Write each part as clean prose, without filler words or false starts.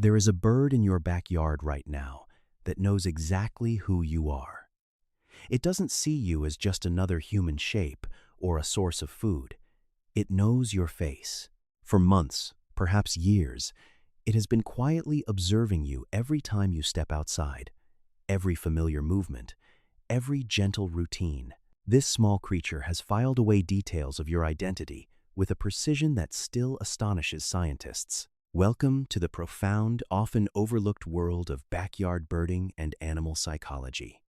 There is a bird in your backyard right now that knows exactly who you are. It doesn't see you as just another human shape or a source of food. It knows your face. For months, perhaps years, it has been quietly observing you every time you step outside, every familiar movement, every gentle routine. This small creature has filed away details of your identity with a precision that still astonishes scientists. Welcome to the profound, often overlooked world of backyard birding and animal psychology.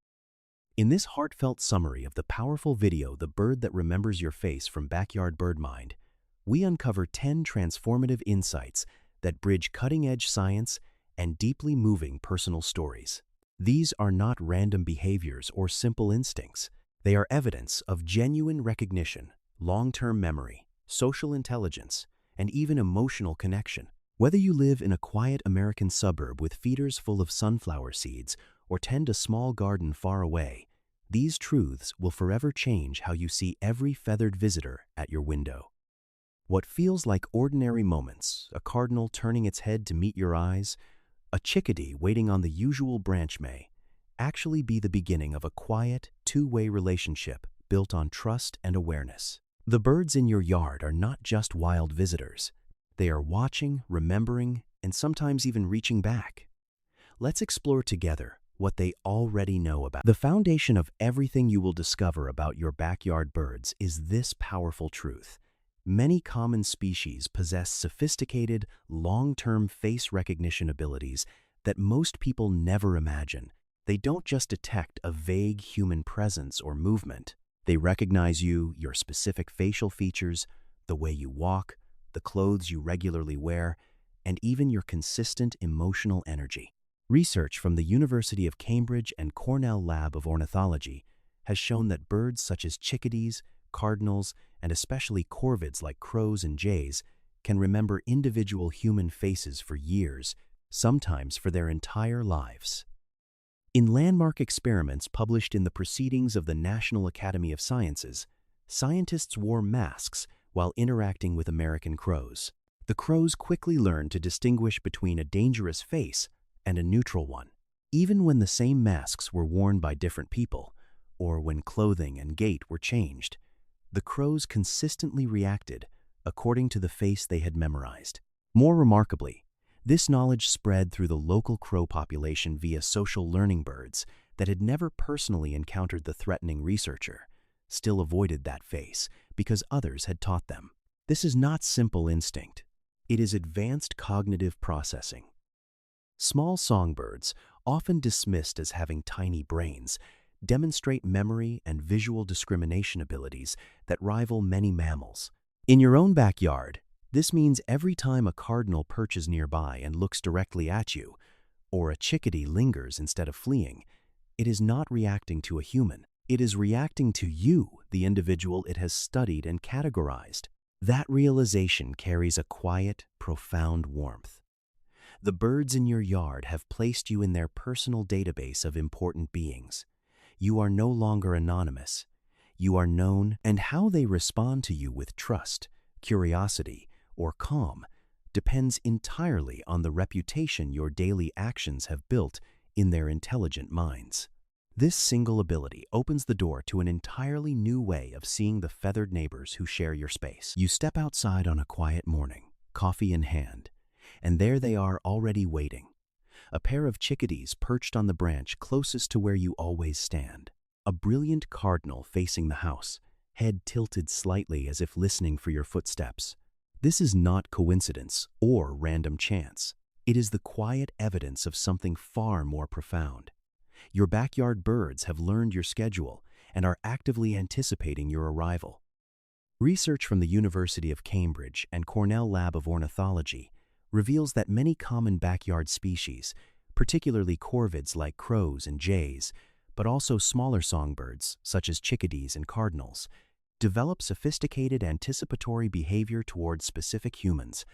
In this heartfelt summary of the powerful video, The Bird That Remembers Your Face from Backyard Birdmind, we uncover 10 transformative insights that bridge cutting-edge science and deeply moving personal stories. These are not random behaviors or simple instincts. They are evidence of genuine recognition, long-term memory, social intelligence, and even emotional connection. Whether you live in a quiet American suburb with feeders full of sunflower seeds or tend a small garden far away, these truths will forever change how you see every feathered visitor at your window. What feels like ordinary moments, a cardinal turning its head to meet your eyes, a chickadee waiting on the usual branch may actually be the beginning of a quiet, two-way relationship built on trust and awareness. The birds in your yard are not just wild visitors. They are watching, remembering, and sometimes even reaching back. Let's explore together what they already know about. The foundation of everything you will discover about your backyard birds is this powerful truth. Many common species possess sophisticated, long-term face recognition abilities that most people never imagine. They don't just detect a vague human presence or movement. They recognize you, your specific facial features, the way you walk, the clothes you regularly wear, and even your consistent emotional energy. Research from the University of Cambridge and Cornell Lab of Ornithology has shown that birds such as chickadees, cardinals, and especially corvids like crows and jays can remember individual human faces for years, sometimes for their entire lives. In landmark experiments published in the Proceedings of the National Academy of Sciences, scientists wore masks while interacting with American crows. The crows quickly learned to distinguish between a dangerous face and a neutral one. Even when the same masks were worn by different people, or when clothing and gait were changed, the crows consistently reacted according to the face they had memorized. More remarkably, this knowledge spread through the local crow population via social learning. Birds that had never personally encountered the threatening researcher still avoided that face because others had taught them. This is not simple instinct. It is advanced cognitive processing. Small songbirds, often dismissed as having tiny brains, demonstrate memory and visual discrimination abilities that rival many mammals. In your own backyard, this means every time a cardinal perches nearby and looks directly at you, or a chickadee lingers instead of fleeing, it is not reacting to a human. It is reacting to you, the individual it has studied and categorized. That realization carries a quiet, profound warmth. The birds in your yard have placed you in their personal database of important beings. You are no longer anonymous. You are known, and how they respond to you with trust, curiosity, or calm depends entirely on the reputation your daily actions have built in their intelligent minds. This single ability opens the door to an entirely new way of seeing the feathered neighbors who share your space. You step outside on a quiet morning, coffee in hand, and there they are already waiting. A pair of chickadees perched on the branch closest to where you always stand. A brilliant cardinal facing the house, head tilted slightly as if listening for your footsteps. This is not coincidence or random chance. It is the quiet evidence of something far more profound. Your backyard birds have learned your schedule and are actively anticipating your arrival. Research from the University of Cambridge and Cornell Lab of Ornithology reveals that many common backyard species, particularly corvids like crows and jays, but also smaller songbirds such as chickadees and cardinals, develop sophisticated anticipatory behavior towards specific humans.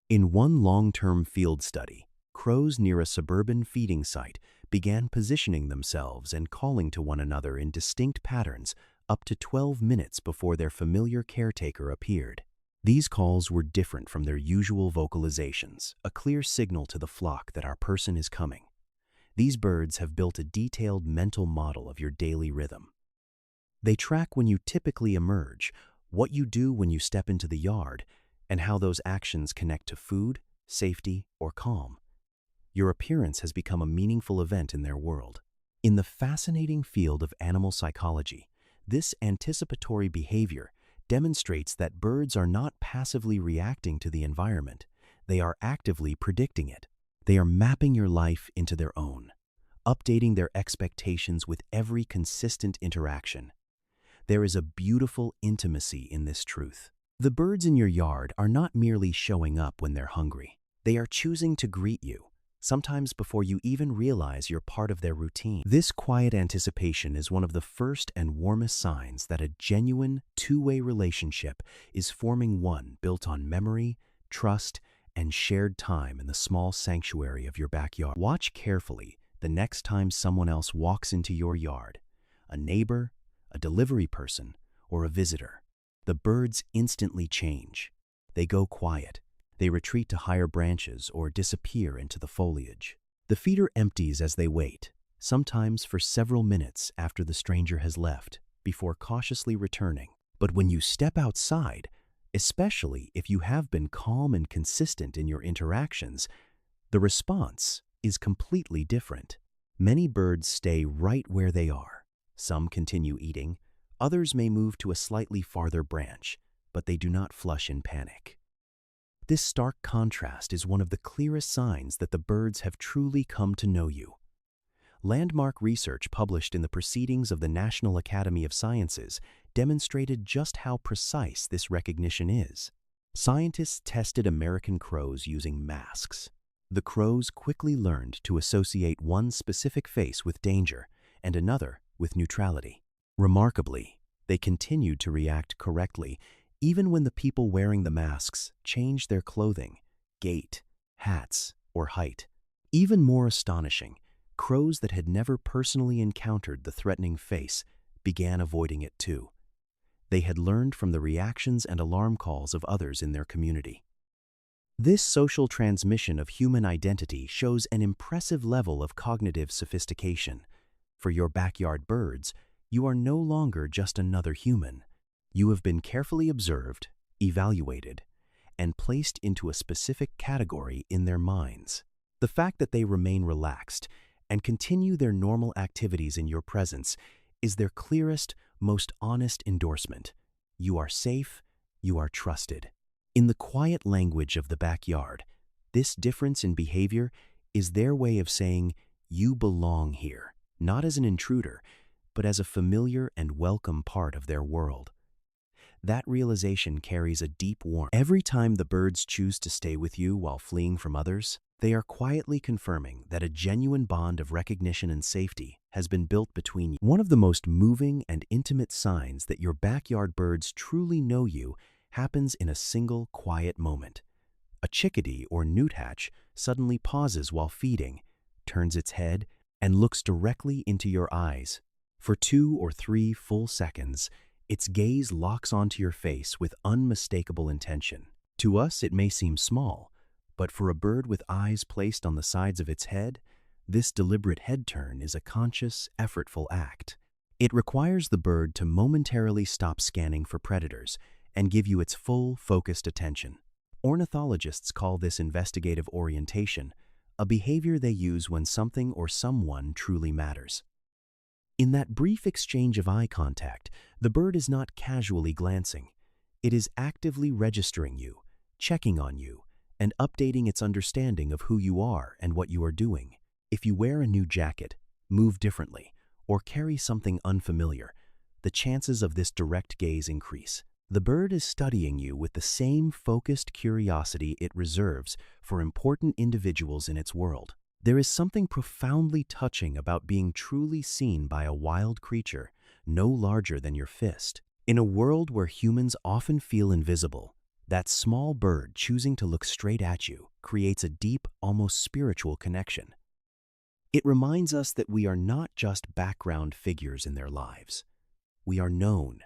In one long-term field study, crows near a suburban feeding site began positioning themselves and calling to one another in distinct patterns up to 12 minutes before their familiar caretaker appeared. These calls were different from their usual vocalizations, a clear signal to the flock that our person is coming. These birds have built a detailed mental model of your daily rhythm. They track when you typically emerge, what you do when you step into the yard, and how those actions connect to food, safety, or calm. Your appearance has become a meaningful event in their world. In the fascinating field of animal psychology, this anticipatory behavior demonstrates that birds are not passively reacting to the environment, they are actively predicting it. They are mapping your life into their own, updating their expectations with every consistent interaction. There is a beautiful intimacy in this truth. The birds in your yard are not merely showing up when they're hungry. They are choosing to greet you, sometimes before you even realize you're part of their routine. This quiet anticipation is one of the first and warmest signs that a genuine, two-way relationship is forming, one built on memory, trust, and shared time in the small sanctuary of your backyard. Watch carefully the next time someone else walks into your yard, a neighbor, a delivery person, or a visitor. The birds instantly change. They go quiet. They retreat to higher branches or disappear into the foliage. The feeder empties as they wait, sometimes for several minutes after the stranger has left, before cautiously returning. But when you step outside, especially if you have been calm and consistent in your interactions, the response is completely different. Many birds stay right where they are. Some continue eating, others may move to a slightly farther branch, but they do not flush in panic. This stark contrast is one of the clearest signs that the birds have truly come to know you. Landmark research published in the Proceedings of the National Academy of Sciences demonstrated just how precise this recognition is. Scientists tested American crows using masks. The crows quickly learned to associate one specific face with danger and another with neutrality. Remarkably, they continued to react correctly even when the people wearing the masks changed their clothing, gait, hats, or height. Even more astonishing, crows that had never personally encountered the threatening face began avoiding it too. They had learned from the reactions and alarm calls of others in their community. This social transmission of human identity shows an impressive level of cognitive sophistication. For your backyard birds, you are no longer just another human. You have been carefully observed, evaluated, and placed into a specific category in their minds. The fact that they remain relaxed and continue their normal activities in your presence is their clearest, most honest endorsement. You are safe, you are trusted. In the quiet language of the backyard, this difference in behavior is their way of saying, you belong here, not as an intruder, but as a familiar and welcome part of their world. That realization carries a deep warmth. Every time the birds choose to stay with you while fleeing from others, they are quietly confirming that a genuine bond of recognition and safety has been built between you. One of the most moving and intimate signs that your backyard birds truly know you happens in a single quiet moment. A chickadee or newthatch suddenly pauses while feeding, turns its head, and looks directly into your eyes. For 2 or 3 full seconds, its gaze locks onto your face with unmistakable intention. To us, it may seem small, but for a bird with eyes placed on the sides of its head, this deliberate head turn is a conscious, effortful act. It requires the bird to momentarily stop scanning for predators and give you its full, focused attention. Ornithologists call this investigative orientation, a behavior they use when something or someone truly matters. In that brief exchange of eye contact, the bird is not casually glancing. It is actively registering you, checking on you, and updating its understanding of who you are and what you are doing. If you wear a new jacket, move differently, or carry something unfamiliar, the chances of this direct gaze increase. The bird is studying you with the same focused curiosity it reserves for important individuals in its world. There is something profoundly touching about being truly seen by a wild creature no larger than your fist. In a world where humans often feel invisible, that small bird choosing to look straight at you creates a deep, almost spiritual connection. It reminds us that we are not just background figures in their lives. We are known,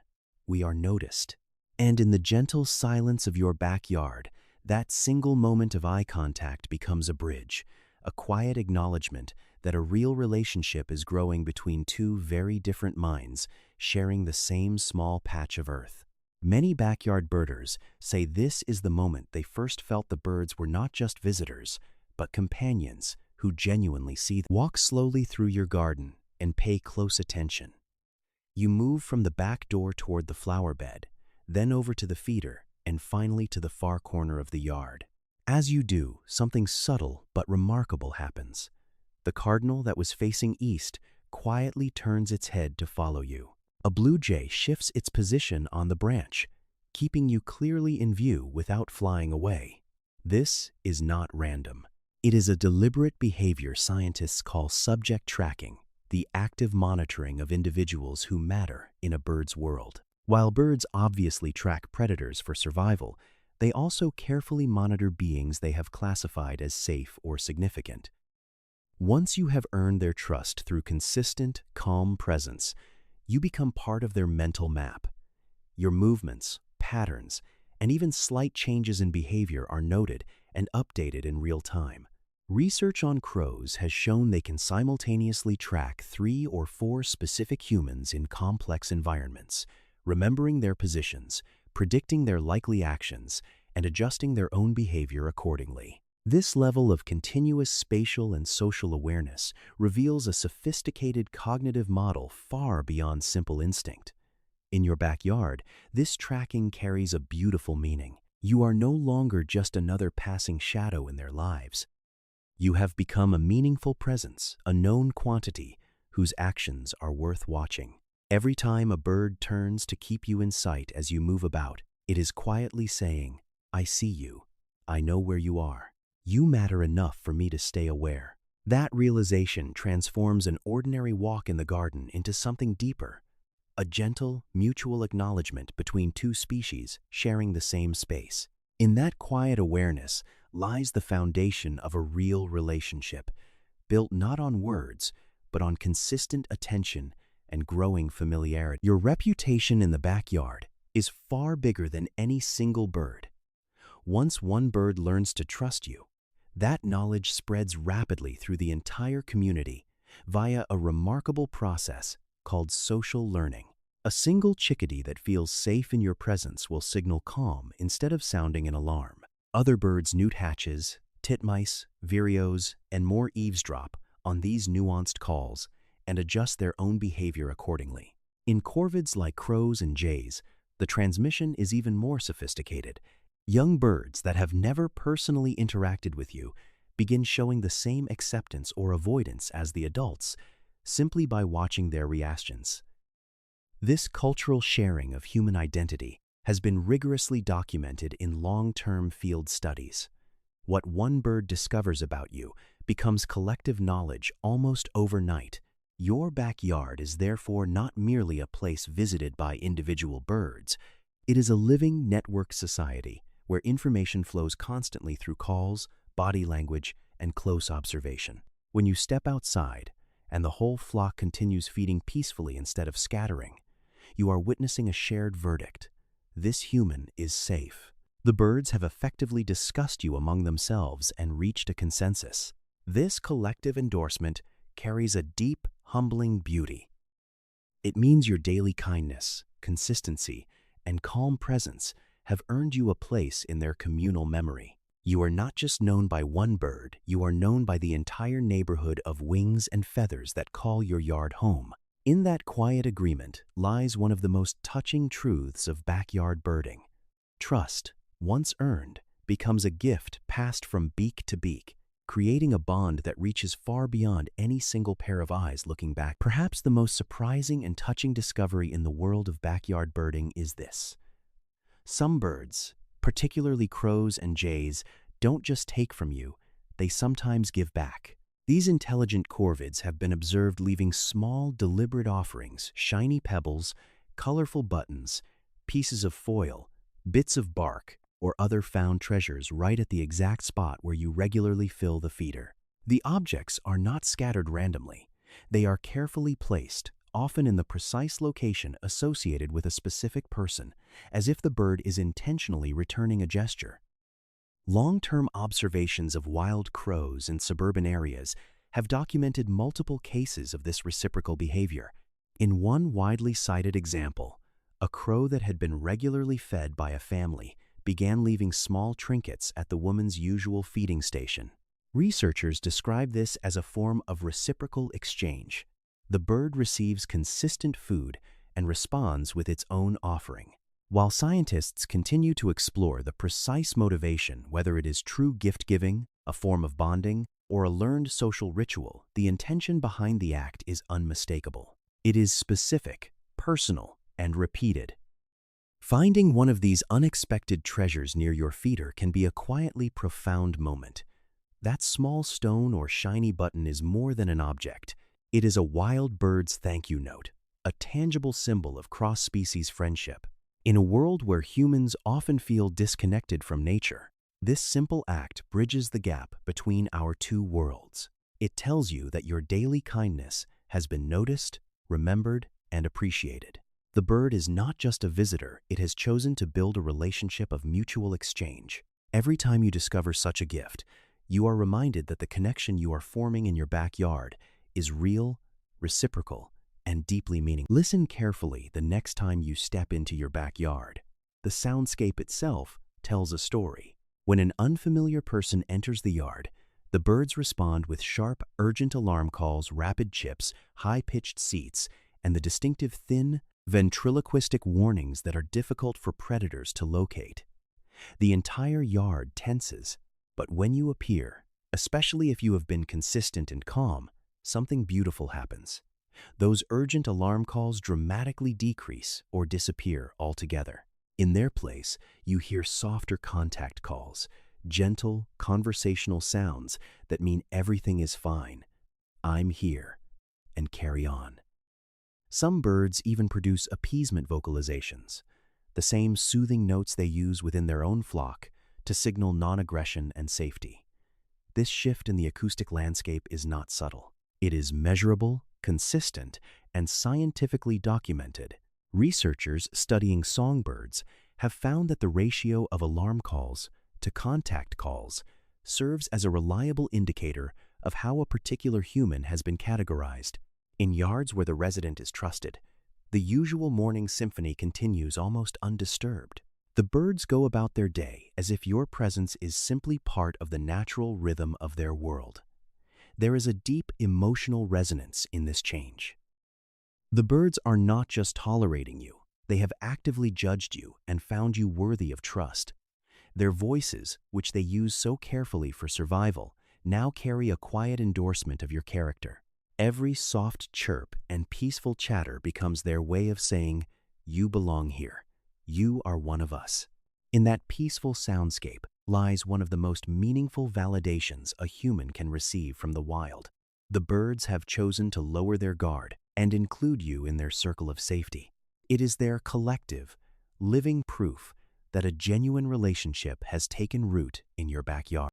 we are noticed, And in the gentle silence of your backyard, that single moment of eye contact becomes a bridge, a quiet acknowledgement that a real relationship is growing between two very different minds, sharing the same small patch of earth. Many backyard birders say this is the moment they first felt the birds were not just visitors, but companions who genuinely see them. Walk slowly through your garden and pay close attention. You move from the back door toward the flower bed, then over to the feeder, and finally to the far corner of the yard. As you do, something subtle but remarkable happens. The cardinal that was facing east quietly turns its head to follow you. A blue jay shifts its position on the branch, keeping you clearly in view without flying away. This is not random. It is a deliberate behavior scientists call subject tracking, the active monitoring of individuals who matter in a bird's world. While birds obviously track predators for survival, they also carefully monitor beings they have classified as safe or significant. Once you have earned their trust through consistent, calm presence, you become part of their mental map. Your movements, patterns, and even slight changes in behavior are noted and updated in real time. Research on crows has shown they can simultaneously track 3 or 4 specific humans in complex environments, remembering their positions, predicting their likely actions, and adjusting their own behavior accordingly. This level of continuous spatial and social awareness reveals a sophisticated cognitive model far beyond simple instinct. In your backyard, this tracking carries a beautiful meaning. You are no longer just another passing shadow in their lives. You have become a meaningful presence, a known quantity, whose actions are worth watching. Every time a bird turns to keep you in sight as you move about, it is quietly saying, "I see you. I know where you are. You matter enough for me to stay aware." That realization transforms an ordinary walk in the garden into something deeper, a gentle, mutual acknowledgement between two species sharing the same space. In that quiet awareness lies the foundation of a real relationship, built not on words, but on consistent attention and growing familiarity. Your reputation in the backyard is far bigger than any single bird. Once one bird learns to trust you, that knowledge spreads rapidly through the entire community via a remarkable process called social learning. A single chickadee that feels safe in your presence will signal calm instead of sounding an alarm. Other birds newt hatches, titmice, vireos, and more eavesdrop on these nuanced calls and adjust their own behavior accordingly. In corvids like crows and jays, the transmission is even more sophisticated. Young birds that have never personally interacted with you begin showing the same acceptance or avoidance as the adults, simply by watching their reactions. This cultural sharing of human identity has been rigorously documented in long-term field studies. What one bird discovers about you becomes collective knowledge almost overnight. Your backyard is therefore not merely a place visited by individual birds. It is a living network society where information flows constantly through calls, body language, and close observation. When you step outside and the whole flock continues feeding peacefully instead of scattering, you are witnessing a shared verdict. This human is safe. The birds have effectively discussed you among themselves and reached a consensus. This collective endorsement carries a deep, humbling beauty. It means your daily kindness, consistency, and calm presence have earned you a place in their communal memory. You are not just known by one bird, you are known by the entire neighborhood of wings and feathers that call your yard home. In that quiet agreement lies one of the most touching truths of backyard birding. Trust, once earned, becomes a gift passed from beak to beak, creating a bond that reaches far beyond any single pair of eyes looking back. Perhaps the most surprising and touching discovery in the world of backyard birding is this. Some birds, particularly crows and jays, don't just take from you, they sometimes give back. These intelligent corvids have been observed leaving small, deliberate offerings, shiny pebbles, colorful buttons, pieces of foil, bits of bark, or other found treasures right at the exact spot where you regularly fill the feeder. The objects are not scattered randomly. They are carefully placed, often in the precise location associated with a specific person, as if the bird is intentionally returning a gesture. Long-term observations of wild crows in suburban areas have documented multiple cases of this reciprocal behavior. In one widely cited example, a crow that had been regularly fed by a family began leaving small trinkets at the woman's usual feeding station. Researchers describe this as a form of reciprocal exchange. The bird receives consistent food and responds with its own offering. While scientists continue to explore the precise motivation, whether it is true gift-giving, a form of bonding, or a learned social ritual, the intention behind the act is unmistakable. It is specific, personal, and repeated. Finding one of these unexpected treasures near your feeder can be a quietly profound moment. That small stone or shiny button is more than an object. It is a wild bird's thank you note, a tangible symbol of cross-species friendship. In a world where humans often feel disconnected from nature, this simple act bridges the gap between our two worlds. It tells you that your daily kindness has been noticed, remembered, and appreciated. The bird is not just a visitor, it has chosen to build a relationship of mutual exchange. Every time you discover such a gift, you are reminded that the connection you are forming in your backyard is real, reciprocal, and deeply meaningful. Listen carefully the next time you step into your backyard. The soundscape itself tells a story. When an unfamiliar person enters the yard, the birds respond with sharp, urgent alarm calls, rapid chips, high-pitched seats, and the distinctive thin, ventriloquistic warnings that are difficult for predators to locate. The entire yard tenses, but when you appear, especially if you have been consistent and calm, something beautiful happens. Those urgent alarm calls dramatically decrease or disappear altogether. In their place, you hear softer contact calls, gentle, conversational sounds that mean everything is fine, I'm here, and carry on. Some birds even produce appeasement vocalizations, the same soothing notes they use within their own flock to signal non-aggression and safety. This shift in the acoustic landscape is not subtle. It is measurable, consistent, and scientifically documented. Researchers studying songbirds have found that the ratio of alarm calls to contact calls serves as a reliable indicator of how a particular human has been categorized. In yards where the resident is trusted, the usual morning symphony continues almost undisturbed. The birds go about their day as if your presence is simply part of the natural rhythm of their world. There is a deep emotional resonance in this change. The birds are not just tolerating you, they have actively judged you and found you worthy of trust. Their voices, which they use so carefully for survival, now carry a quiet endorsement of your character. Every soft chirp and peaceful chatter becomes their way of saying, you belong here. You are one of us. In that peaceful soundscape lies one of the most meaningful validations a human can receive from the wild. The birds have chosen to lower their guard and include you in their circle of safety. It is their collective, living proof that a genuine relationship has taken root in your backyard.